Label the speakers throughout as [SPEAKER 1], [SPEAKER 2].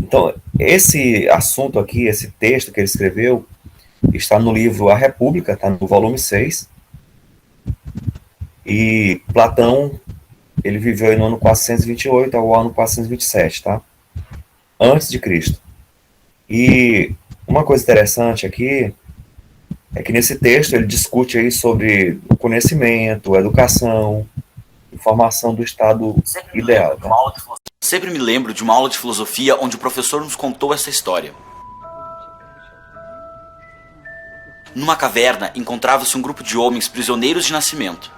[SPEAKER 1] Então, esse assunto aqui, esse texto que ele escreveu, está no livro A República, está no volume 6. E Platão, ele viveu no ano 428 ao ano 427, tá? Antes de Cristo. E uma coisa interessante aqui é que nesse texto ele discute aí sobre o conhecimento, a educação, formação do estado ideal. Tá?
[SPEAKER 2] Sempre me lembro de uma aula de filosofia onde o professor nos contou essa história. Numa caverna encontrava-se um grupo de homens prisioneiros de nascimento,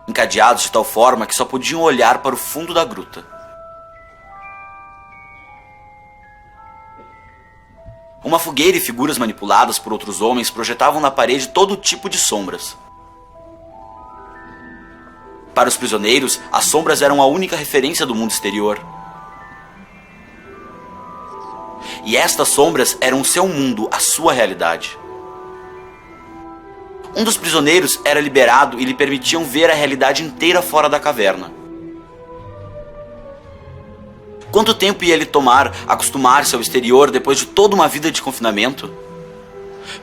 [SPEAKER 2] encadeados de tal forma que só podiam olhar para o fundo da gruta. Uma fogueira e figuras manipuladas por outros homens projetavam na parede todo tipo de sombras. Para os prisioneiros, as sombras eram a única referência do mundo exterior. E estas sombras eram o seu mundo, a sua realidade. Um dos prisioneiros era liberado e lhe permitiam ver a realidade inteira fora da caverna. Quanto tempo ia ele tomar acostumar-se ao exterior depois de toda uma vida de confinamento?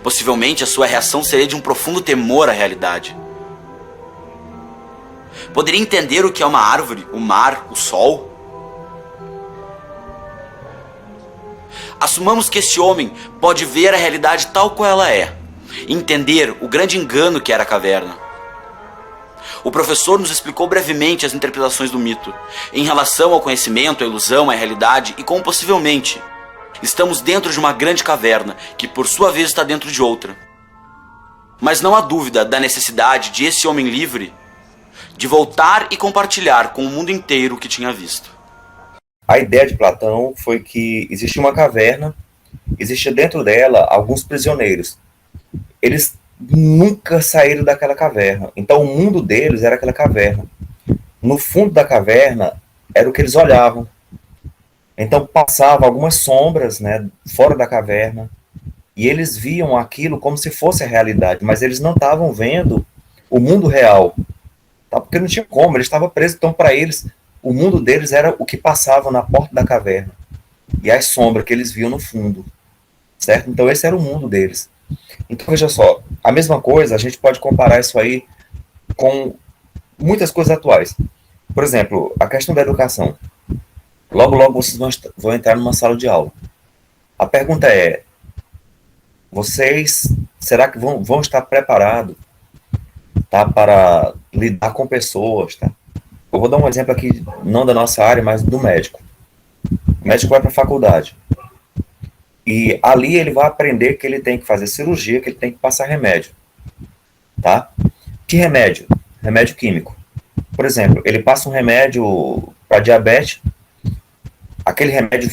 [SPEAKER 2] Possivelmente a sua reação seria de um profundo temor à realidade. Poderia entender o que é uma árvore, o mar, o sol? Assumamos que esse homem pode ver a realidade tal qual ela é, entender o grande engano que era a caverna. O professor nos explicou brevemente as interpretações do mito, em relação ao conhecimento, à ilusão, à realidade e como possivelmente estamos dentro de uma grande caverna, que por sua vez está dentro de outra. Mas não há dúvida da necessidade de esse homem livre de voltar e compartilhar com o mundo inteiro o que tinha visto.
[SPEAKER 1] A ideia de Platão foi que existia uma caverna, existia dentro dela alguns prisioneiros. Eles nunca saíram daquela caverna. Então o mundo deles era aquela caverna. No fundo da caverna era o que eles olhavam. Então passava algumas sombras, né, fora da caverna, e eles viam aquilo como se fosse a realidade, mas eles não estavam vendo o mundo real, tá? Porque não tinha como, eles estavam presos. Então para eles, o mundo deles era o que passava na porta da caverna e as sombras que eles viam no fundo, certo? Então esse era o mundo deles. Então, veja só, a mesma coisa, a gente pode comparar isso aí com muitas coisas atuais. Por exemplo, a questão da educação. Logo, logo vocês vão entrar numa sala de aula. A pergunta é, vocês, será que vão estar preparados, tá, para lidar com pessoas? Tá? Eu vou dar um exemplo aqui, não da nossa área, mas do médico. O médico vai para a faculdade. E ali ele vai aprender que ele tem que fazer cirurgia, que ele tem que passar remédio. Tá? Que remédio? Remédio químico. Por exemplo, ele passa um remédio para diabetes, aquele remédio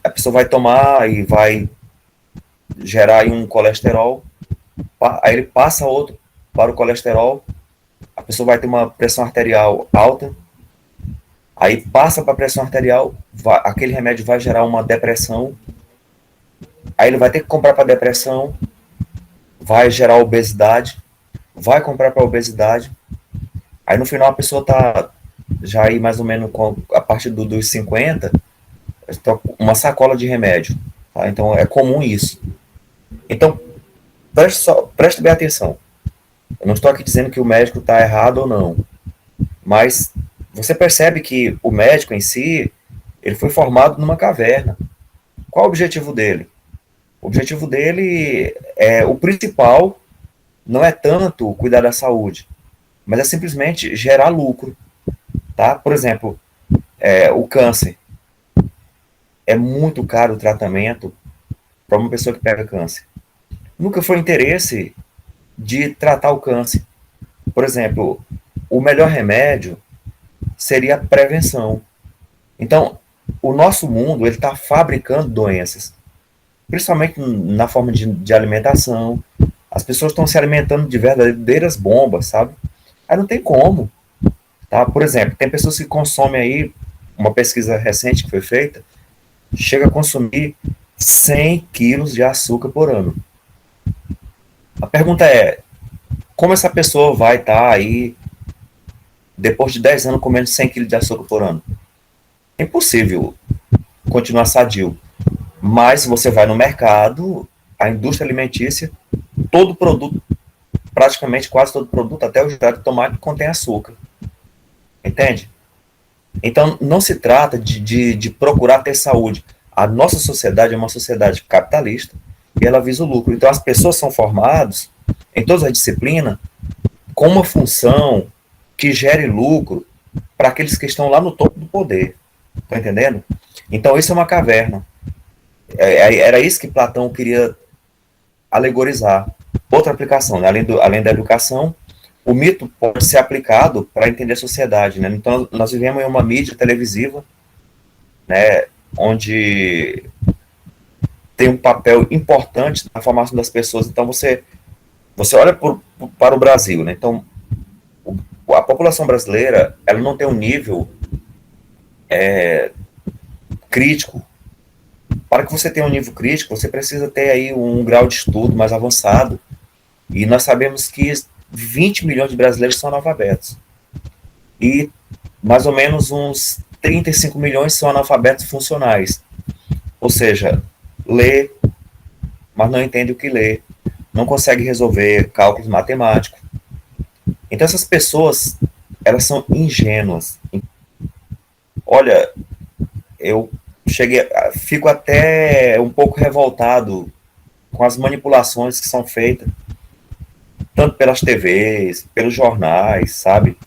[SPEAKER 1] a pessoa vai tomar e vai gerar aí um colesterol, aí ele passa outro para o colesterol, a pessoa vai ter uma pressão arterial alta, aí passa para a pressão arterial, aquele remédio vai gerar uma depressão, aí ele vai ter que comprar para depressão, vai gerar obesidade, vai comprar para obesidade, aí no final a pessoa está já aí mais ou menos a partir dos 50, uma sacola de remédio. Tá? Então é comum isso. Então, preste bem atenção. Eu não estou aqui dizendo que o médico está errado ou não, mas você percebe que o médico em si, ele foi formado numa caverna. Qual o objetivo dele? O objetivo dele o principal não é tanto cuidar da saúde, mas é simplesmente gerar lucro. Tá? Por exemplo, o câncer. É muito caro o tratamento para uma pessoa que pega câncer. Nunca foi interesse de tratar o câncer. Por exemplo, o melhor remédio seria a prevenção. Então, o nosso mundo ele está fabricando doenças, principalmente na forma de alimentação. As pessoas estão se alimentando de verdadeiras bombas, sabe? Aí não tem como. Tá? Por exemplo, tem pessoas que consomem aí, uma pesquisa recente que foi feita, chega a consumir 100 quilos de açúcar por ano. A pergunta é, como essa pessoa vai estar aí, depois de 10 anos, comendo 100 quilos de açúcar por ano? É impossível continuar sadio. Mas se você vai no mercado, a indústria alimentícia, todo produto, praticamente quase todo produto, até o extrato de tomate, contém açúcar. Entende? Então, não se trata de procurar ter saúde. A nossa sociedade é uma sociedade capitalista e ela visa o lucro. Então, as pessoas são formadas em todas as disciplinas com uma função que gere lucro para aqueles que estão lá no topo do poder. Tá entendendo? Então, isso é uma caverna. Era isso que Platão queria alegorizar. Outra aplicação, né? Além da educação, o mito pode ser aplicado para entender a sociedade, né? Então, nós vivemos em uma mídia televisiva, né, onde tem um papel importante na formação das pessoas. Então, você olha para o Brasil, né? Então, a população brasileira, ela não tem um nível crítico. Para que você tenha um nível crítico, você precisa ter aí um grau de estudo mais avançado. E nós sabemos que 20 milhões de brasileiros são analfabetos. E mais ou menos uns 35 milhões são analfabetos funcionais. Ou seja, lê, mas não entende o que lê. Não consegue resolver cálculos matemáticos. Então essas pessoas, elas são ingênuas. Olha, eu fico até um pouco revoltado com as manipulações que são feitas, tanto pelas TVs, pelos jornais, sabe?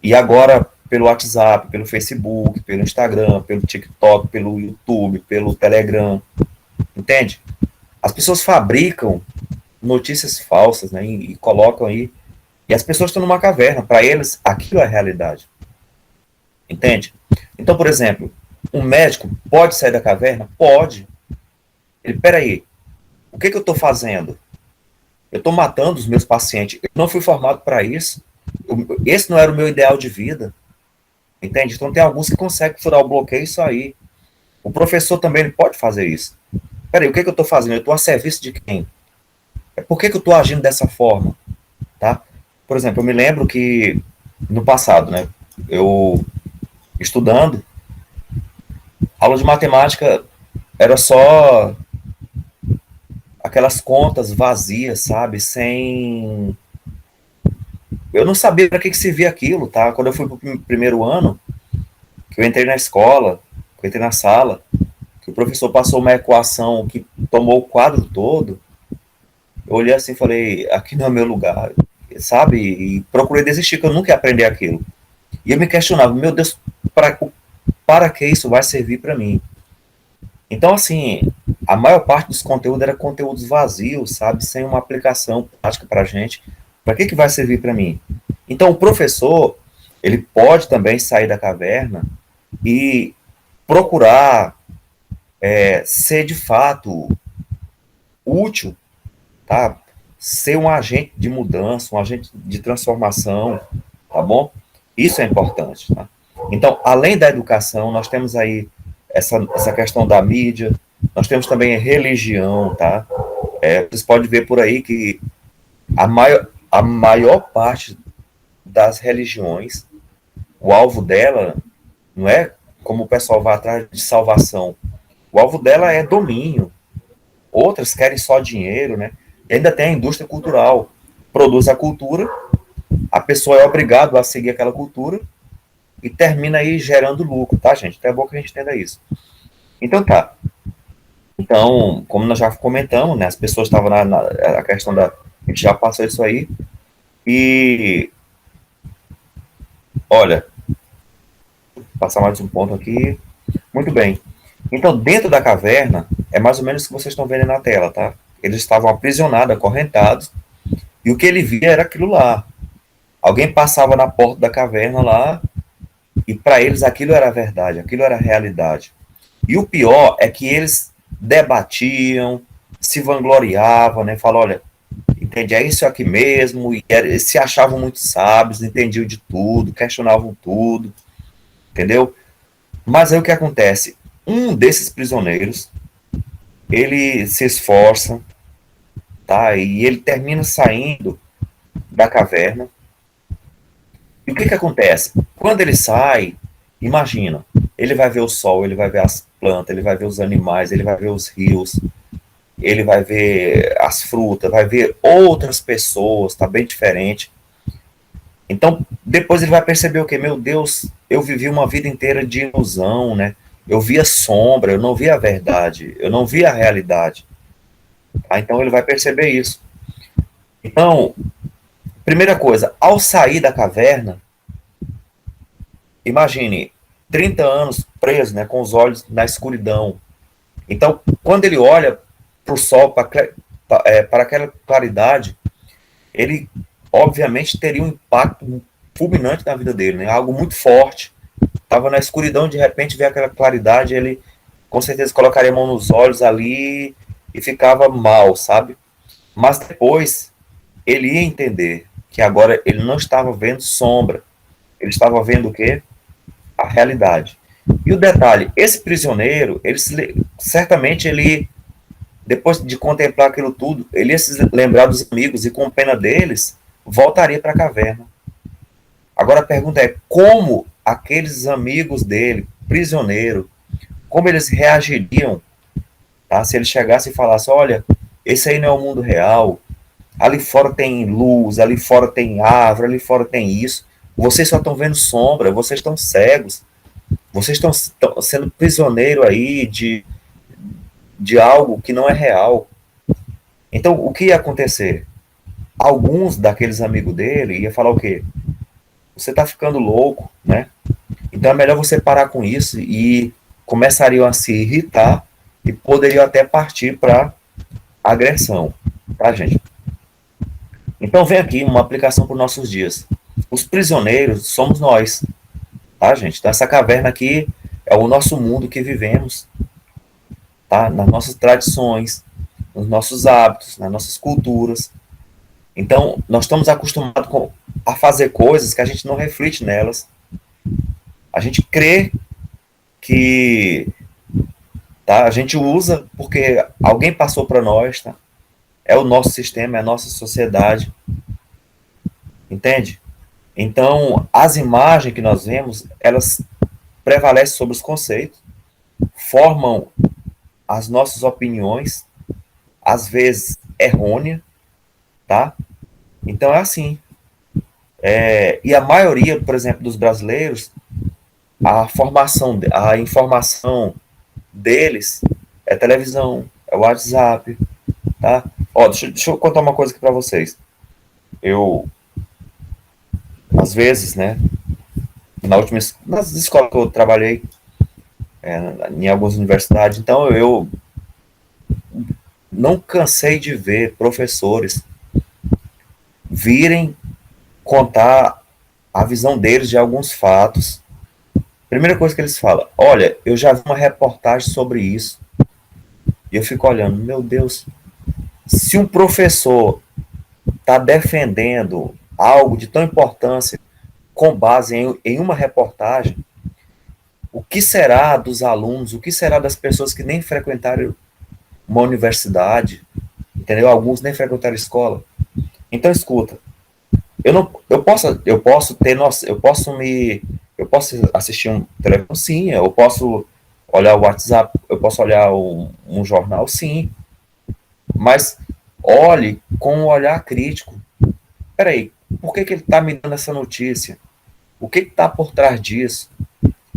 [SPEAKER 1] E agora pelo WhatsApp, pelo Facebook, pelo Instagram, pelo TikTok, pelo YouTube, pelo Telegram, entende? As pessoas fabricam notícias falsas, né, e colocam aí, e as pessoas estão numa caverna, para eles aquilo é a realidade, entende? Então, por exemplo, um médico pode sair da caverna? Pode. Ele, peraí, o que eu estou fazendo? Eu estou matando os meus pacientes, eu não fui formado para isso, esse não era o meu ideal de vida, entende? Então tem alguns que conseguem furar o bloqueio e sair. O professor também ele pode fazer isso. Peraí, o que eu estou fazendo? Eu estou a serviço de quem? Por que eu estou agindo dessa forma? Tá? Por exemplo, eu me lembro que no passado, né, eu estudando, aula de matemática era só aquelas contas vazias, sabe? Sem. Eu não sabia para que servia aquilo, tá? Quando eu fui pro primeiro ano, que eu entrei na escola, que eu entrei na sala, que o professor passou uma equação que tomou o quadro todo, eu olhei assim e falei, aqui não é meu lugar, sabe? E procurei desistir, que eu nunca ia aprender aquilo. E eu me questionava, meu Deus, para que isso vai servir para mim? Então, assim, a maior parte dos conteúdos era conteúdos vazios, sabe? Sem uma aplicação prática para a gente. Para que vai servir para mim? Então, o professor, ele pode também sair da caverna e procurar ser, de fato, útil, tá? Ser um agente de mudança, um agente de transformação, tá bom? Isso é importante, tá? Então, além da educação, nós temos aí essa questão da mídia, nós temos também a religião, tá? Vocês podem ver por aí que a maior parte das religiões, o alvo dela não é como o pessoal vai atrás de salvação, o alvo dela é domínio. Outras querem só dinheiro, né? E ainda tem a indústria cultural, produz a cultura, a pessoa é obrigada a seguir aquela cultura e termina aí gerando lucro, tá, gente? Então é bom que a gente entenda isso. Então tá. Então, como nós já comentamos, né, as pessoas estavam a questão da... A gente já passou isso aí. E, olha, vou passar mais um ponto aqui. Muito bem. Então, dentro da caverna, é mais ou menos o que vocês estão vendo na tela, tá? Eles estavam aprisionados, acorrentados, e o que ele via era aquilo lá. Alguém passava na porta da caverna lá, e para eles aquilo era a verdade, aquilo era a realidade. E o pior é que eles debatiam, se vangloriavam, né? Falavam, olha, entende, é isso aqui mesmo, e eles se achavam muito sábios, entendiam de tudo, questionavam tudo, entendeu? Mas aí o que acontece? Um desses prisioneiros, ele se esforça, tá? E ele termina saindo da caverna. E o que acontece? Quando ele sai, imagina, Ele vai ver o sol, ele vai ver as plantas, ele vai ver os animais, ele vai ver os rios, ele vai ver as frutas, vai ver outras pessoas, tá bem diferente. Então, depois ele vai perceber o quê? Meu Deus, eu vivi uma vida inteira de ilusão, né? Eu via sombra, eu não via a verdade, eu não via a realidade. Tá? Então ele vai perceber isso. Então, primeira coisa, ao sair da caverna, imagine 30 anos preso, né, com os olhos na escuridão. Então, quando ele olha para o sol, para aquela claridade, ele obviamente teria um impacto fulminante na vida dele, né? Algo muito forte. Estava na escuridão, de repente vê aquela claridade, ele com certeza colocaria a mão nos olhos ali e ficava mal, sabe? Mas depois ele ia entender que agora ele não estava vendo sombra, ele estava vendo o quê? A realidade. E o detalhe, esse prisioneiro, certamente ele, depois de contemplar aquilo tudo, ele ia se lembrar dos amigos e com pena deles, voltaria para a caverna. Agora a pergunta é, como aqueles amigos dele, prisioneiro, como eles reagiriam, tá? Se ele chegasse e falasse, olha, esse aí não é o mundo real, ali fora tem luz, ali fora tem árvore, ali fora tem isso, vocês só estão vendo sombra, vocês estão cegos, vocês estão sendo prisioneiro aí de algo que não é real. Então, o que ia acontecer? Alguns daqueles amigos dele ia falar o quê? Você está ficando louco, né? Então é melhor você parar com isso e começariam a se irritar e poderiam até partir para agressão, tá, gente? Então vem aqui uma aplicação para os nossos dias. Os prisioneiros somos nós, tá, gente? Então essa caverna aqui é o nosso mundo que vivemos, tá? Nas nossas tradições, nos nossos hábitos, nas nossas culturas. Então nós estamos acostumados a fazer coisas que a gente não reflete nelas. A gente crê que, tá, a gente usa porque alguém passou para nós, tá? É o nosso sistema, é a nossa sociedade. Entende? Então, as imagens que nós vemos, elas prevalecem sobre os conceitos, formam as nossas opiniões, às vezes errônea, tá? Então é assim. E a maioria, por exemplo, dos brasileiros, a informação deles é televisão, é WhatsApp, tá? Ó, deixa eu contar uma coisa aqui para vocês. Eu, às vezes, né, nas escolas que eu trabalhei, em algumas universidades, então eu não cansei de ver professores virem contar a visão deles de alguns fatos. Primeira coisa que eles falam, olha, eu já vi uma reportagem sobre isso. E eu fico olhando, meu Deus, se um professor está defendendo algo de tão importância com base em uma reportagem, o que será dos alunos, o que será das pessoas que nem frequentaram uma universidade, entendeu? Alguns nem frequentaram escola. Então, escuta, eu posso ter, nossa, eu posso assistir um televisão, sim, eu posso olhar o WhatsApp, eu posso olhar um jornal, sim, mas olhe com um olhar crítico. Peraí, por que ele está me dando essa notícia? O que está por trás disso?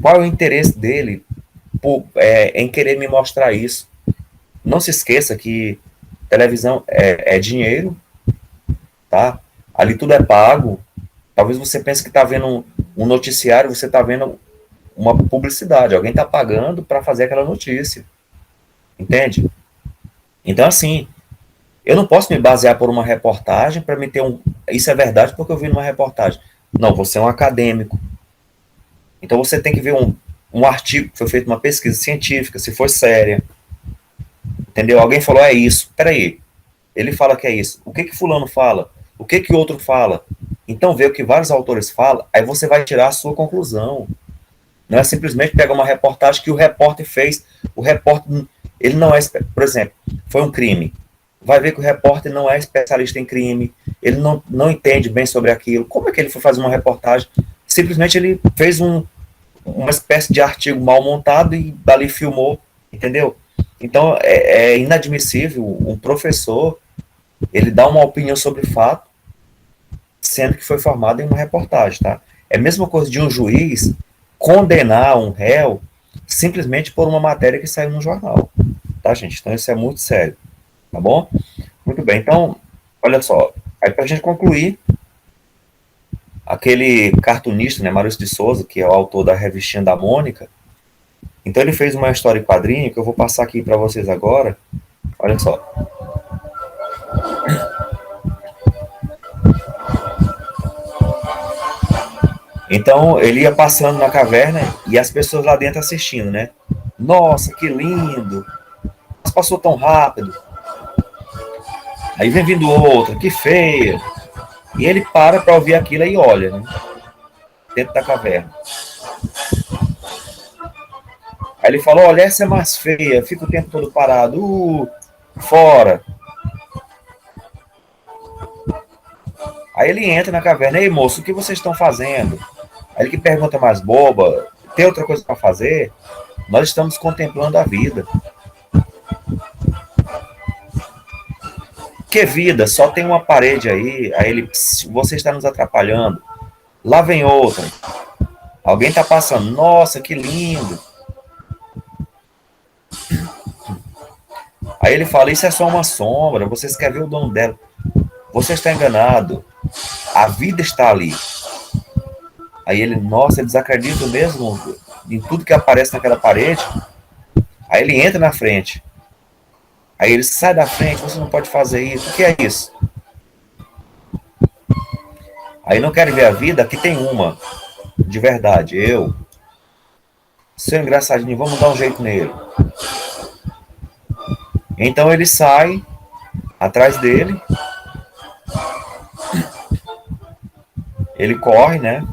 [SPEAKER 1] Qual é o interesse dele em querer me mostrar isso? Não se esqueça que televisão é dinheiro, tá? Ali tudo é pago. Talvez você pense que está vendo um noticiário, você está vendo uma publicidade. Alguém está pagando para fazer aquela notícia. Entende? Então, assim, eu não posso me basear por uma reportagem para me ter isso é verdade porque eu vi numa reportagem. Não, você é um acadêmico. Então você tem que ver um artigo que foi feito, uma pesquisa científica, se for séria. Entendeu? Alguém falou, é isso. Peraí, ele fala que é isso. O que fulano fala? O que outro fala? Então vê o que vários autores falam, aí você vai tirar a sua conclusão. Não é simplesmente pegar uma reportagem que o repórter fez. O repórter, ele não é, por exemplo, foi um crime. Vai ver que o repórter não é especialista em crime, ele não entende bem sobre aquilo. Como é que ele foi fazer uma reportagem? Simplesmente ele fez uma espécie de artigo mal montado e dali filmou, entendeu? Então, é inadmissível um professor, ele dá uma opinião sobre fato, sendo que foi formado em uma reportagem, tá? É a mesma coisa de um juiz condenar um réu simplesmente por uma matéria que saiu no jornal, tá, gente? Então, isso é muito sério, tá bom? Muito bem, então, olha só, aí pra gente concluir, aquele cartunista, né, Maurício de Souza, que é o autor da revistinha da Mônica, então ele fez uma história em quadrinho que eu vou passar aqui para vocês agora. Olha só. Então ele ia passando na caverna e as pessoas lá dentro assistindo, né? Nossa, que lindo! Mas passou tão rápido. Aí vem vindo outra, que feia. E ele para ouvir aquilo e olha, né? Dentro da caverna. Aí ele falou, olha, essa é mais feia, fica o tempo todo parado, fora. Aí ele entra na caverna, ei moço, o que vocês estão fazendo? Aí ele que pergunta mais boba, tem outra coisa para fazer? Nós estamos contemplando a vida. Que vida? Só tem uma parede aí. Aí ele, você está nos atrapalhando. Lá vem outra. Alguém está passando, nossa, que lindo. Aí ele fala, isso é só uma sombra, vocês querem ver o dono dela. Você está enganado. A vida está ali. Aí ele, nossa, eles acreditam mesmo em tudo que aparece naquela parede. Aí ele entra na frente. Aí ele sai da frente, você não pode fazer isso. O que é isso? Aí não querem ver a vida? Aqui tem uma. De verdade, eu. Seu engraçadinho, vamos dar um jeito nele. Então ele sai atrás dele. Ele corre, né?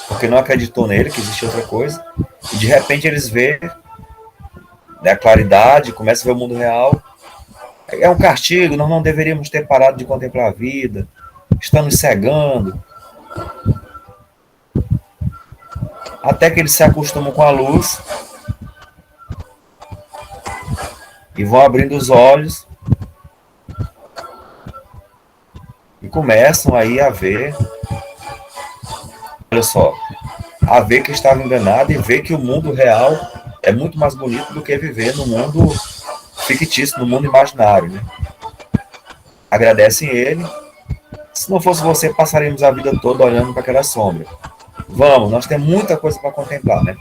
[SPEAKER 1] Porque não acreditou nele, que existia outra coisa. E de repente eles veem, né, a claridade, começa a ver o mundo real. É um castigo, nós não deveríamos ter parado de contemplar a vida. Estamos cegando. Até que eles se acostumam com a luz e vão abrindo os olhos e começam aí a ver, olha só, a ver que estava enganado e ver que o mundo real é muito mais bonito do que viver no mundo fictício, no mundo imaginário, né? Agradecem ele. Se não fosse você, passaríamos a vida toda olhando para aquela sombra. Vamos, nós temos muita coisa para contemplar, né?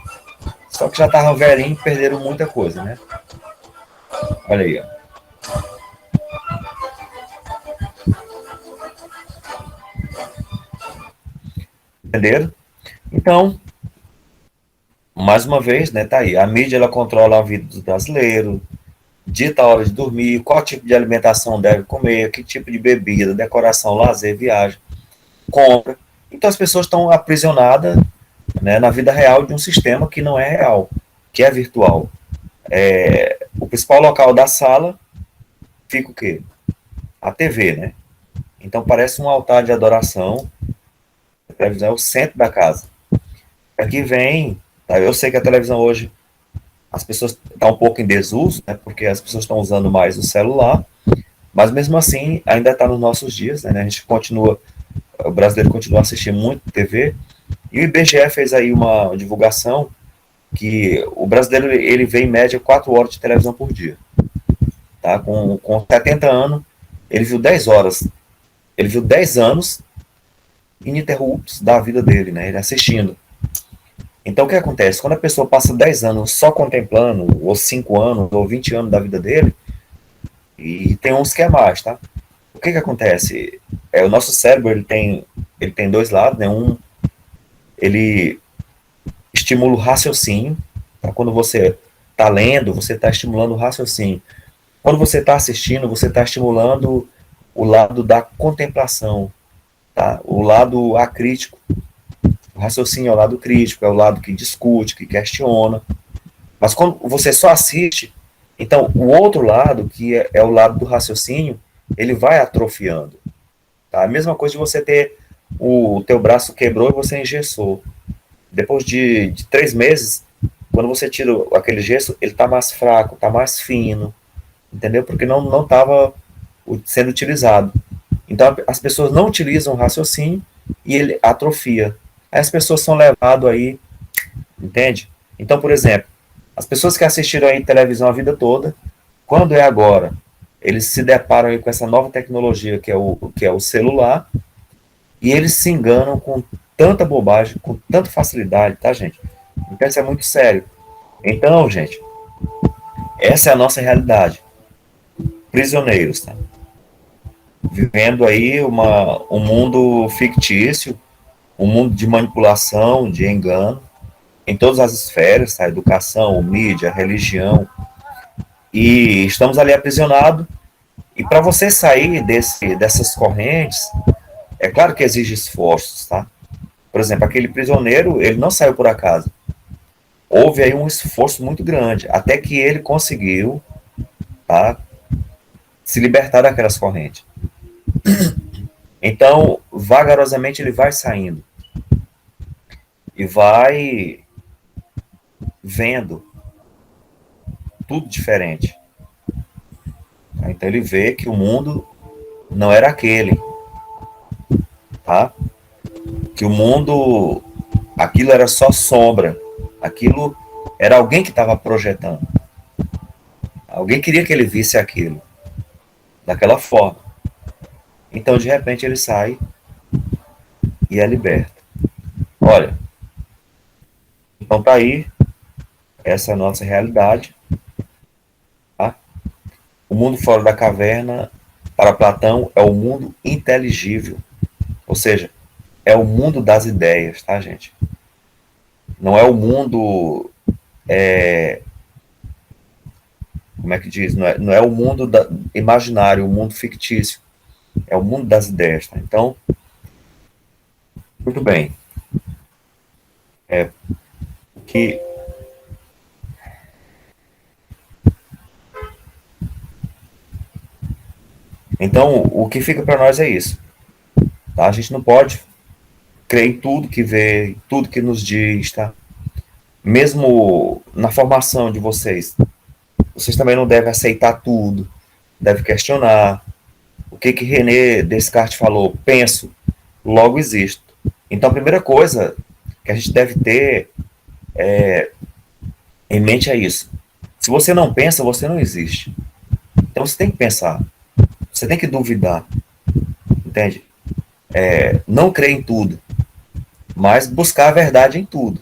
[SPEAKER 1] Só que já estavam velhinhos e perderam muita coisa, né? Olha aí, ó. Entenderam? Então, mais uma vez, né, tá aí. A mídia, ela controla a vida dos brasileiros, dita a hora de dormir, qual tipo de alimentação deve comer, que tipo de bebida, decoração, lazer, viagem, compra. Então as pessoas estão aprisionadas, né, na vida real de um sistema que não é real, que é virtual. O principal local da sala fica o quê? A TV, né? Então parece um altar de adoração. A televisão é o centro da casa. Aqui vem, tá? Eu sei que a televisão hoje as pessoas estão um pouco em desuso, né, porque as pessoas estão usando mais o celular, mas mesmo assim ainda está nos nossos dias, né, a gente continua, o brasileiro continua assistindo muito TV, e o IBGE fez aí uma divulgação que o brasileiro ele vê em média 4 horas de televisão por dia, tá? Com 70 anos, ele viu 10 horas, ele viu 10 anos ininterruptos da vida dele, né, ele assistindo. Então, o que acontece? Quando a pessoa passa 10 anos só contemplando, ou 5 anos, ou 20 anos da vida dele, e tem uns que é mais, tá? O que acontece? O nosso cérebro, ele tem dois lados, né? Um, ele estimula o raciocínio. Então, quando você está lendo, você está estimulando o raciocínio. Quando você está assistindo, você está estimulando o lado da contemplação, tá? O lado acrítico. O raciocínio é o lado crítico, é o lado que discute, que questiona. Mas quando você só assiste, então o outro lado, que é o lado do raciocínio, ele vai atrofiando. Tá? A mesma coisa de você ter o teu braço quebrou e você engessou. Depois de 3 meses, quando você tira aquele gesso, ele está mais fraco, está mais fino, entendeu? Porque não estava sendo utilizado. Então, as pessoas não utilizam o raciocínio e ele atrofia. Aí as pessoas são levadas aí, entende? Então, por exemplo, as pessoas que assistiram aí televisão a vida toda, quando é agora, eles se deparam aí com essa nova tecnologia que é o celular, e eles se enganam com tanta bobagem, com tanta facilidade, tá, gente? Então, isso é muito sério. Então, gente, essa é a nossa realidade. Prisioneiros, tá? Vivendo aí um mundo fictício, um mundo de manipulação, de engano, em todas as esferas, tá? Educação, mídia, religião, e estamos ali aprisionados, e para você sair dessas correntes, é claro que exige esforços, tá? Por exemplo, aquele prisioneiro, ele não saiu por acaso. Houve aí um esforço muito grande, até que ele conseguiu, tá, se libertar daquelas correntes. Então, vagarosamente ele vai saindo e vai vendo tudo diferente. Tá? Então ele vê que o mundo não era aquele, tá? Que o mundo, aquilo era só sombra, aquilo era alguém que estava projetando. Alguém queria que ele visse aquilo daquela forma. Então, de repente, ele sai e é liberto. Olha, então tá aí, essa é a nossa realidade. Tá? O mundo fora da caverna, para Platão, é o mundo inteligível. Ou seja, é o mundo das ideias, tá, gente? Não é o mundo, como é que diz? Não é o mundo imaginário, o mundo fictício. É o mundo das ideias, tá? Então, muito bem. Que Então, o que fica para nós é isso. Tá? A gente não pode crer em tudo que vê, em tudo que nos diz, tá? Mesmo na formação de vocês também não devem aceitar tudo, devem questionar. O que René Descartes falou? Penso, logo existo. Então, a primeira coisa que a gente deve ter em mente é isso. Se você não pensa, você não existe. Então, você tem que pensar. Você tem que duvidar. Entende? Não crer em tudo, mas buscar a verdade em tudo.